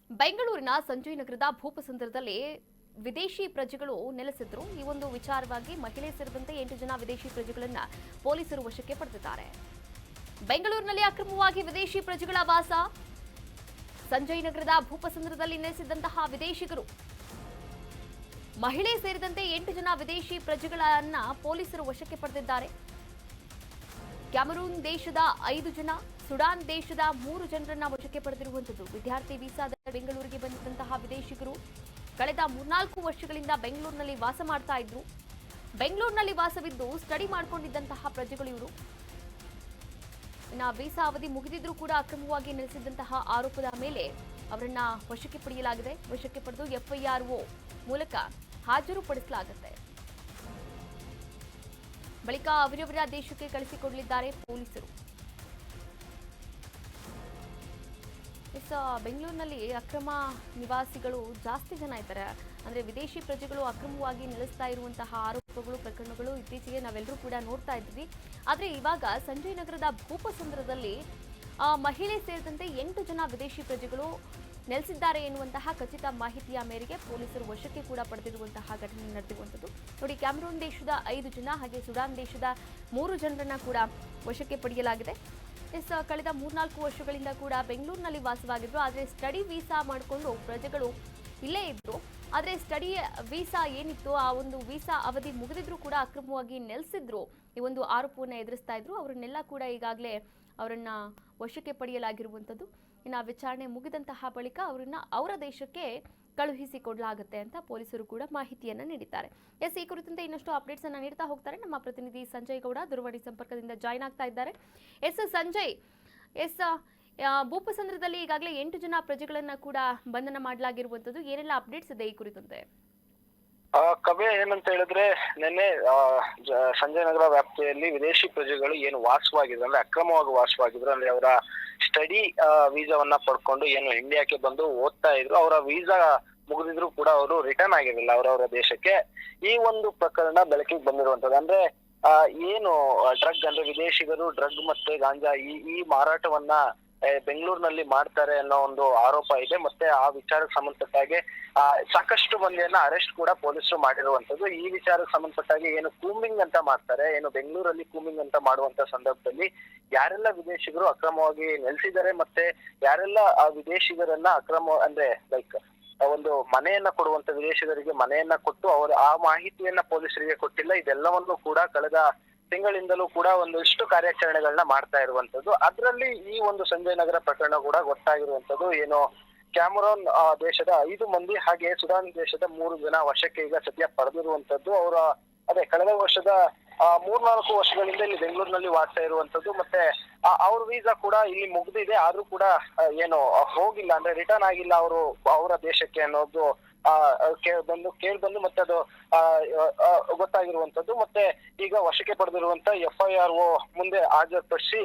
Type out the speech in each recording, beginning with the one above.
ಬೆಂಗಳೂರಿನ ಸಂಜಯ್ ನಗರದ ಭೂಪಸಂದ್ರದಲ್ಲಿ ವಿದೇಶಿ ಪ್ರಜೆಗಳು ನೆಲೆಸಿದ್ರು. ಈ ಒಂದು ವಿಚಾರವಾಗಿ ಮಹಿಳೆ ಸೇರಿದಂತೆ 8 ಜನ ವಿದೇಶಿ ಪ್ರಜೆಗಳನ್ನ ಪೊಲೀಸರು ವಶಕ್ಕೆ ಪಡೆದಿದ್ದಾರೆ. ಬೆಂಗಳೂರಿನಲ್ಲಿ ಅಕ್ರಮವಾಗಿ ವಿದೇಶಿ ಪ್ರಜೆಗಳ ವಾಸ. ಸಂಜಯ್ ನಗರದ ಭೂಪಸಂದ್ರದಲ್ಲಿ ನೆಲೆಸಿದ್ದಂತಹ ವಿದೇಶಿಗರು ಮಹಿಳೆ ಸೇರಿದಂತೆ 8 ಜನ ವಿದೇಶಿ ಪ್ರಜೆಗಳನ್ನ ಪೊಲೀಸರು ವಶಕ್ಕೆ ಪಡೆದಿದ್ದಾರೆ. ಕ್ಯಾಮರೂನ್ ದೇಶದ 5 ಜನ, ಸುಡಾನ್ ದೇಶದ 3 ಜನರನ್ನ ವಶಕ್ಕೆ ಪಡೆದಿರುವಂತದ್ದು. ವಿದ್ಯಾರ್ಥಿ ವೀಸಾದ ಬೆಂಗಳೂರಿಗೆ ಬಂದಿದ್ದಂತಹ ವಿದೇಶಿಗರು ಕಳೆದ 3-4 ವರ್ಷಗಳಿಂದ ಬೆಂಗಳೂರಿನಲ್ಲಿ ವಾಸ ಮಾಡ್ತಾ ಇದ್ರು. ಬೆಂಗಳೂರಿನಲ್ಲಿ ವಾಸವಿದ್ದು ಸ್ಟಡಿ ಮಾಡಿಕೊಂಡಿದ್ದಂತಹ ಪ್ರಜೆಗಳು ಇವರು. ಇನ್ನು ವೀಸಾ ಅವಧಿ ಮುಗಿದಿದ್ರೂ ಕೂಡ ಅಕ್ರಮವಾಗಿ ನೆಲೆಸಿದ್ದಂತಹ ಆರೋಪದ ಮೇಲೆ ಅವರನ್ನ ವಶಕ್ಕೆ ಪಡೆಯಲಾಗಿದೆ. ವಶಕ್ಕೆ ಪಡೆದು ಎಫ್ಐಆರ್ಒ ಮೂಲಕ ಹಾಜರುಪಡಿಸಲಾಗುತ್ತೆ. ಬಳಿಕ ಅವರವರ ದೇಶಕ್ಕೆ ಕಳಿಸಿಕೊಡಲಿದ್ದಾರೆ ಪೊಲೀಸರು. ಬೆಂಗಳೂರಿನಲ್ಲಿ ಅಕ್ರಮ ನಿವಾಸಿಗಳು ಜಾಸ್ತಿ ಜನ ಇದ್ದಾರೆ. ಅಂದ್ರೆ ವಿದೇಶಿ ಪ್ರಜೆಗಳು ಅಕ್ರಮವಾಗಿ ನೆಲೆಸ್ತಾ ಇರುವಂತಹ ಆರೋಪಗಳು, ಪ್ರಕರಣಗಳು ಇತ್ತೀಚೆಗೆ ನಾವೆಲ್ಲರೂ ಕೂಡ ನೋಡ್ತಾ ಇದ್ವಿ. ಆದ್ರೆ ಇವಾಗ ಸಂಜಯ್ ನಗರದ ಭೂಪಸಂದ್ರದಲ್ಲಿ ಮಹಿಳೆ ಸೇರಿದಂತೆ 8 ಜನ ವಿದೇಶಿ ಪ್ರಜೆಗಳು ನೆಲೆಸಿದ್ದಾರೆ ಎನ್ನುವಂತಹ ಖಚಿತ ಮಾಹಿತಿಯ ಮೇರೆಗೆ ಪೊಲೀಸರು ವಶಕ್ಕೆ ಕೂಡ ಪಡೆದಿರುವಂತಹ ಘಟನೆ ನಡೆದಿರುವಂಥದ್ದು. ನೋಡಿ, ಕ್ಯಾಮರೂನ್ ದೇಶದ 5 ಜನ ಹಾಗೆ ಸುಡಾನ್ ದೇಶದ 3 ಜನರನ್ನ ಕೂಡ ವಶಕ್ಕೆ ಪಡೆಯಲಾಗಿದೆ. ಕಳೆದ 3-4 ವರ್ಷಗಳಿಂದ ಕೂಡ ಬೆಂಗಳೂರಿನಲ್ಲಿ ವಾಸವಾಗಿದ್ರು. ಆದರೆ ಸ್ಟಡಿ ವೀಸಾ ಮಾಡಿಕೊಂಡು ಪ್ರಜೆಗಳು ಇಲ್ಲೇ ಇದ್ರು. ಆದರೆ ಸ್ಟಡಿ ವೀಸಾ ಏನಿತ್ತು, ಆ ಒಂದು ವೀಸಾ ಅವಧಿ ಮುಗಿದಿದ್ರು ಕೂಡ ಅಕ್ರಮವಾಗಿ ನೆಲೆಸಿದ್ರು. ಈ ಒಂದು ಆರೋಪವನ್ನು ಎದುರಿಸ್ತಾ ಇದ್ರು. ಅವರನ್ನೆಲ್ಲ ಕೂಡ ಈಗಾಗಲೇ ಅವರನ್ನ ವಶಕ್ಕೆ ಪಡೆಯಲಾಗಿರುವಂಥದ್ದು. ಇನ್ನು ವಿಚಾರಣೆ ಮುಗಿದಂತಹ ಬಳಿಕ ಅವರನ್ನ ಅವರ ದೇಶಕ್ಕೆ ಕಳುಹಿಸಿಕೊಡಲಾಗುತ್ತೆ ಅಂತ ಪೊಲೀಸರು ಕೂಡ ಮಾಹಿತಿಯನ್ನ ನೀಡಿದ್ದಾರೆ. ಈ ಕುರಿತಂತೆ ಇನ್ನಷ್ಟು ಅಪ್ಡೇಟ್ಸ್ ಅನ್ನ ನೀಡ್ತಾ ಹೋಗ್ತಾರೆ ನಮ್ಮ ಪ್ರತಿನಿಧಿ ಸಂಜಯ್ ಗೌಡ ದೂರವಾಣಿ ಸಂಪರ್ಕದಿಂದ ಜಾಯ್ನ್ ಆಗ್ತಾ ಇದ್ದಾರೆ. ಸಂಜಯ್, ಭೂಪಸಂದ್ರದಲ್ಲಿ ಈಗಾಗಲೇ 8 ಜನ ಪ್ರಜೆಗಳನ್ನ ಕೂಡ ಬಂಧನ ಮಾಡಲಾಗಿರುವಂತದ್ದು. ಏನೆಲ್ಲ ಅಪ್ಡೇಟ್ಸ್ ಇದೆ ಈ ಕುರಿತಂತೆ? ಕವ್ಯ, ಏನಂತ ಹೇಳಿದ್ರೆ ನಿನ್ನೆ ಸಂಜಯ್ ನಗರ ವ್ಯಾಪ್ತಿಯಲ್ಲಿ ವಿದೇಶಿ ಪ್ರಜೆಗಳು ಏನು ವಾಸವಾಗಿದ್ರು, ಅಂದ್ರೆ ಅಕ್ರಮವಾಗಿ ವಾಸವಾಗಿದ್ರು, ಅಂದ್ರೆ ಅವರ ಸ್ಟಡಿ ವೀಸಾವನ್ನ ಪಡ್ಕೊಂಡು ಏನು ಇಂಡಿಯಾಕ್ಕೆ ಬಂದು ಓದ್ತಾ ಇದ್ರು. ಅವರ ವೀಸಾ ಮುಗಿದಿದ್ರು ಕೂಡ ಅವರು ರಿಟರ್ನ್ ಆಗಿರಲಿಲ್ಲ ಅವರವರ ದೇಶಕ್ಕೆ. ಈ ಒಂದು ಪ್ರಕರಣ ಬೆಳಕಿಗೆ ಬಂದಿರುವಂತದ್ದು. ಅಂದ್ರೆ ಏನು ಡ್ರಗ್, ಅಂದ್ರೆ ವಿದೇಶಿಗರು ಡ್ರಗ್ ಮತ್ತೆ ಗಾಂಜಾ ಈ ಮಾರಾಟವನ್ನ ಬೆಂಗಳೂರಿನಲ್ಲಿ ಮಾಡ್ತಾರೆ ಅನ್ನೋ ಒಂದು ಆರೋಪ ಇದೆ. ಮತ್ತೆ ಆ ವಿಚಾರಕ್ಕೆ ಸಂಬಂಧಪಟ್ಟಾಗೆ ಸಾಕಷ್ಟು ಮಂದಿಯನ್ನ ಅರೆಸ್ಟ್ ಕೂಡ ಪೊಲೀಸರು ಮಾಡಿರುವಂತದ್ದು. ಈ ವಿಚಾರಕ್ಕೆ ಸಂಬಂಧಪಟ್ಟಾಗೆ ಏನು ಕೂಂಬಿಂಗ್ ಅಂತ ಮಾಡ್ತಾರೆ, ಏನು ಬೆಂಗಳೂರಲ್ಲಿ ಕೂಂಬಿಂಗ್ ಅಂತ ಮಾಡುವಂತ ಸಂದರ್ಭದಲ್ಲಿ ಯಾರೆಲ್ಲ ವಿದೇಶಿಗರು ಅಕ್ರಮವಾಗಿ ನೆಲೆಸಿದ್ದಾರೆ, ಮತ್ತೆ ಯಾರೆಲ್ಲ ಆ ವಿದೇಶಿಗರನ್ನ ಅಂದ್ರೆ ಲೈಕ್ ಒಂದು ಮನೆಯನ್ನ ಕೊಡುವಂತ ವಿದೇಶಿಗರಿಗೆ ಮನೆಯನ್ನ ಕೊಟ್ಟು ಅವರು ಆ ಮಾಹಿತಿಯನ್ನ ಪೊಲೀಸರಿಗೆ ಕೊಟ್ಟಿಲ್ಲ. ಇದೆಲ್ಲವನ್ನು ಕೂಡ ಕಳೆದ ತಿಂಗಳಿಂದಲೂ ಕೂಡ ಒಂದಿಷ್ಟು ಕಾರ್ಯಾಚರಣೆಗಳನ್ನ ಮಾಡ್ತಾ ಇರುವಂತದ್ದು. ಅದರಲ್ಲಿ ಈ ಒಂದು ಸಂಜಯ್ ನಗರ ಪ್ರಕರಣ ಕೂಡ ಗೊತ್ತಾಗಿರುವಂತದ್ದು. ಏನು ಕ್ಯಾಮರೂನ್ ದೇಶದ 5 ಮಂದಿ ಹಾಗೆ ಸುಡಾನ್ ದೇಶದ 3 ಜನ ವಶಕ್ಕೆ ಈಗ ಸದ್ಯ ಪಡೆದಿರುವಂತದ್ದು. ಅವರ ಕಳೆದ ವರ್ಷದ 3-4 ವರ್ಷಗಳಿಂದ ಇಲ್ಲಿ ಬೆಂಗಳೂರಿನಲ್ಲಿ ವಾಸ ಇರುವಂತದ್ದು. ಮತ್ತೆ ಅವ್ರ ವೀಸಾ ಕೂಡ ಇಲ್ಲಿ ಮುಗ್ದಿದೆ, ಆದ್ರೂ ಕೂಡ ಏನು ಹೋಗಿಲ್ಲ, ಅಂದ್ರೆ ರಿಟರ್ನ್ ಆಗಿಲ್ಲ ಅವರು ಅವರ ದೇಶಕ್ಕೆ ಅನ್ನೋದು ಕೇಳಿ ಬಂದು ಮತ್ತೆ ಅದು ಗೊತ್ತಾಗಿರುವಂತದ್ದು. ಮತ್ತೆ ಈಗ ವಶಕ್ಕೆ ಪಡೆದಿರುವಂತ ಎಫ್ಐಆರ್ಒ ಮುಂದೆ ಹಾಜರುಪಡಿಸಿ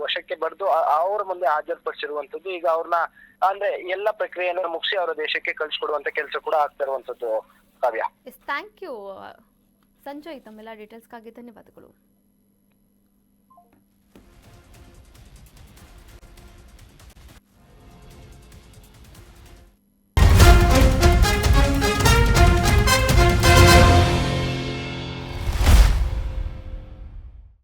ವಶಕ್ಕೆ ಪಡೆದು ಅವ್ರ ಮುಂದೆ ಹಾಜರುಪಡಿಸಿರುವಂತದ್ದು. ಈಗ ಅವ್ರನ್ನ ಅಂದ್ರೆ ಎಲ್ಲ ಪ್ರಕ್ರಿಯೆಯನ್ನ ಮುಗಿಸಿ ಅವರ ದೇಶಕ್ಕೆ ಕಳಿಸ್ಕೊಡುವಂತ ಕೆಲಸ ಕೂಡ ಆಗ್ತಾ ಇರುವಂತದ್ದು. ಕಾವ್ಯ, ಥ್ಯಾಂಕ್ ಯು ಸಂಜಯ್, ತಮ್ಮೆಲ್ಲ ಡೀಟೇಲ್ಸ್ಗಾಗಿ ಧನ್ಯವಾದಗಳು.